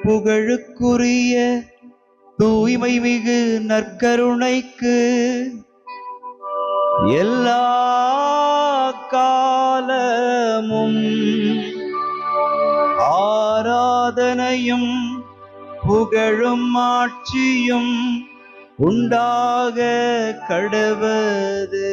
புகழுக்குரிய தூய்மை மிகு நற்கருணைக்கு எல்லா காலமும் ஆராதனையும் புகழும் ஆட்சியும் உண்டாக கடவது.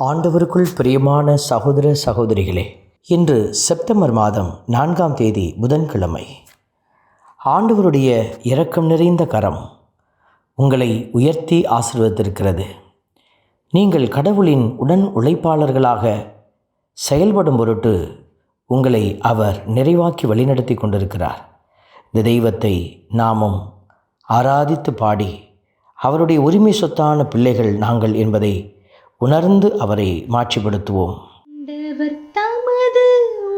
ஆண்டவருக்குள் பிரியமான சகோதர சகோதரிகளே, இன்று செப்டம்பர் மாதம் 4ஆம் தேதி புதன்கிழமை. ஆண்டவருடைய இரக்கம் நிறைந்த கரம் உங்களை உயர்த்தி ஆசீர்வதித்திருக்கிறது. நீங்கள் கடவுளின் உடன் உழைப்பாளர்களாக செயல்படும் பொருட்டு உங்களை அவர் நிறைவாக்கி வழிநடத்தி கொண்டிருக்கிறார். இந்த தெய்வத்தை நாமும் ஆராதித்து பாடி அவருடைய உரிமை சொத்தான பிள்ளைகள் நாங்கள் என்பதை உணர்ந்து அவரை மாட்சிப்படுத்துவோம். தமது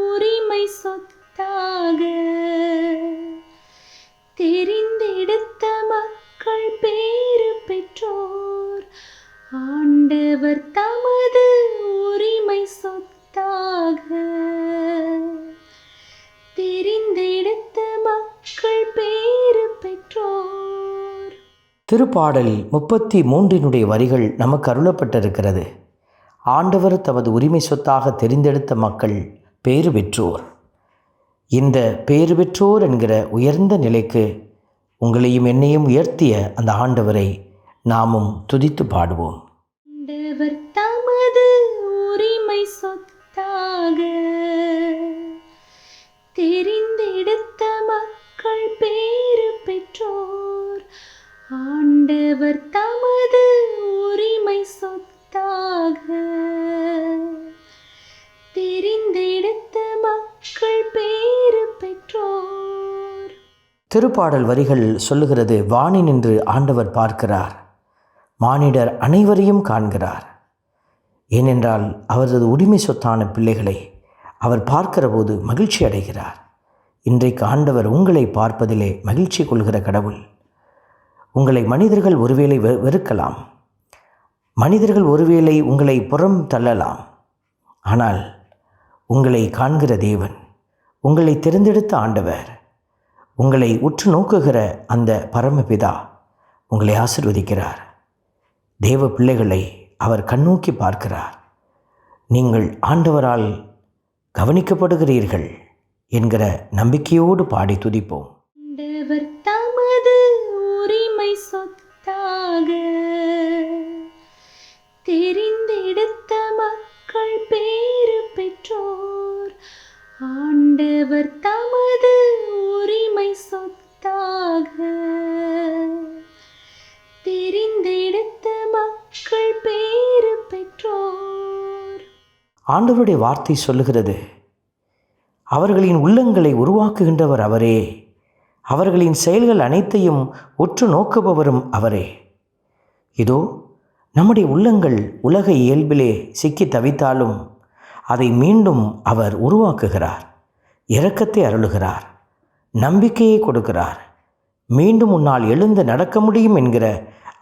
உரிமை சொத்தாக தெரிந்தெடுத்த மக்கள் பேறு பெற்றோர். ஆண்டவர் தமது உரிமை சொத்தாக தெரிந்தெடுத்த மக்கள் பேறு பெற்றோர். திருப்பாடல் 33 வரிகள் நமக்கு அருளப்பட்டிருக்கிறது. ஆண்டவர் தமது உரிமை சொத்தாக தெரிந்தெடுத்த மக்கள் பேறு பெற்றோர். இந்த பேறு பெற்றோர் என்கிற உயர்ந்த நிலைக்கு உங்களையும் என்னையும் உயர்த்திய அந்த ஆண்டவரை நாமும் துதித்து பாடுவோம். ஆண்டவர் தமது உரிமை சொத்தாக தெரிந்தெடுத்த மக்கள் பேறு பெற்றோர். ஆண்டவர் தமது உரிமை சொத்தாக தெரிந்தெடுத்த மக்கள் பேறு பெற்றோர். திருப்பாடல் வரிகள் சொல்லுகிறது, வானினின்று ஆண்டவர் பார்க்கிறார், மானிடர் அனைவரையும் காண்கிறார். ஏனென்றால் அவரது உரிமை சொத்தான பிள்ளைகளை அவர் பார்க்கிற போது மகிழ்ச்சி அடைகிறார். இன்றைக்கு ஆண்டவர் உங்களை பார்ப்பதிலே மகிழ்ச்சி கொள்கிற கடவுள். உங்களை மனிதர்கள் ஒருவேளை வெறுக்கலாம், மனிதர்கள் ஒருவேளை உங்களை புறம் தள்ளலாம். ஆனால் உங்களை காண்கிற தேவன், உங்களை தெரிந்தெடுத்த ஆண்டவர், உங்களை உற்று நோக்குகிற அந்த பரமபிதா உங்களை ஆசீர்வதிக்கிறார். தேவ பிள்ளைகளை அவர் கண்ணோக்கி பார்க்கிறார். நீங்கள் ஆண்டவரால் கவனிக்கப்படுகிறீர்கள் என்கிற நம்பிக்கையோடு பாடி துதிப்போம். ஆண்டவர் தமது உரிமை சொத்தாக தெரிந்தெடுத்த மக்கள் பேறு பெற்றோர். ஆண்டவர் தமது உரிமை சொத்தாக தெரிந்தெடுத்த மக்கள் பேறு பெற்றோர். ஆண்டவருடைய வார்த்தை சொல்லுகிறது, அவர்களின் உள்ளங்களை உருவாக்குகின்றவர் அவரே, அவர்களின் செயல்கள் அனைத்தையும் உற்று நோக்குபவரும் அவரே. இதோ நம்முடைய உள்ளங்கள் உலக இயல்பிலே சிக்கி தவித்தாலும் அதை மீண்டும் அவர் உருவாக்குகிறார். இரக்கத்தை அருளுகிறார், நம்பிக்கையை கொடுக்கிறார். மீண்டும் உன்னால் எழுந்து நடக்க முடியும் என்கிற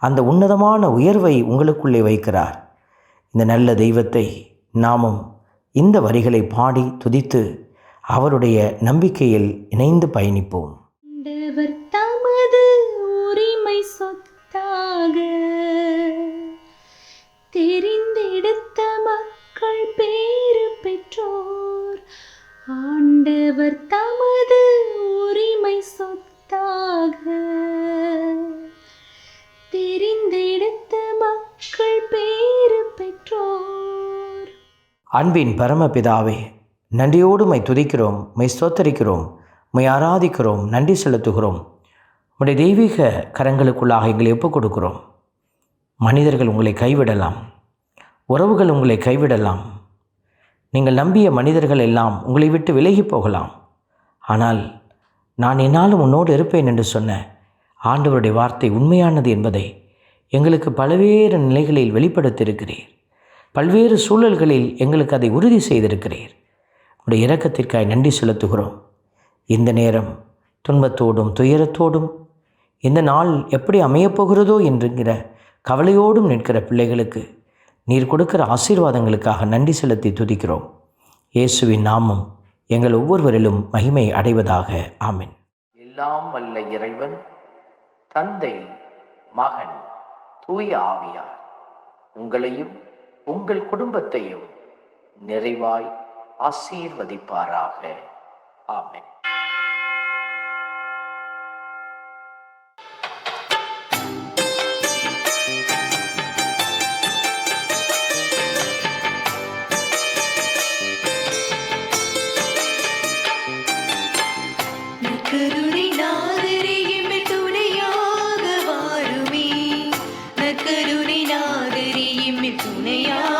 அந்த உன்னதமான உயர்வை உங்களுக்குள்ளே வைக்கிறார். இந்த நல்ல தெய்வத்தை நாமும் இந்த வரிகளை பாடி துதித்து அவருடைய நம்பிக்கையில் இணைந்து பயணிப்போம். ஆண்டவர் தமது உரிமை சொத்தாக தெரிந்தெடுத்த மக்கள் பேறு பெற்றோர். ஆண்டவர் தமது உரிமை சொத்தாக தெரிந்தெடுத்த மக்கள் பேறு பெற்றோர். அன்பின் பரமபிதாவே, நன்றியோடு மை துதிக்கிறோம், மை ஸ்தோத்தரிக்கிறோம், மை ஆராதிக்கிறோம், நன்றி செலுத்துகிறோம். உடைய தெய்வீக கரங்களுக்குள்ளாக எங்களை ஒப்புக் கொடுக்கிறோம். மனிதர்கள் உங்களை கைவிடலாம், உறவுகள் உங்களை கைவிடலாம், நீங்கள் நம்பிய மனிதர்கள் எல்லாம் உங்களை விட்டு விலகி போகலாம். ஆனால் நான் என்னாலும் உன்னோடு இருப்பேன் என்று சொன்ன ஆண்டவருடைய வார்த்தை உண்மையானது என்பதை எங்களுக்கு பல்வேறு நிலைகளில் வெளிப்படுத்தியிருக்கிறீர். பல்வேறு சூழல்களில் எங்களுக்கு அதை உறுதி செய்திருக்கிறீர். உடைய இரக்கத்திற்காய் நன்றி செலுத்துகிறோம். இந்த நேரம் துன்பத்தோடும் துயரத்தோடும் இந்த நாள் எப்படி அமையப்போகிறதோ என்கிற கவலையோடும் நிற்கிற பிள்ளைகளுக்கு நீர் கொடுக்கிற ஆசீர்வாதங்களுக்காக நன்றி செலுத்தி துதிக்கிறோம். இயேசுவின் நாமம் எங்கள் ஒவ்வொருவரிலும் மகிமை அடைவதாக. ஆமென். எல்லாம் வல்ல இறைவன் தந்தை, மகன், தூய ஆவியார் உங்களையும் உங்கள் குடும்பத்தையும் நிறைவாய் ஆசீர்வதிப்பாராக. ஆமென். நற்கருணை நாதரே எம்மில் துணையாக வாருமே. நற்கருணை நாதரே எம்மில் துணையாக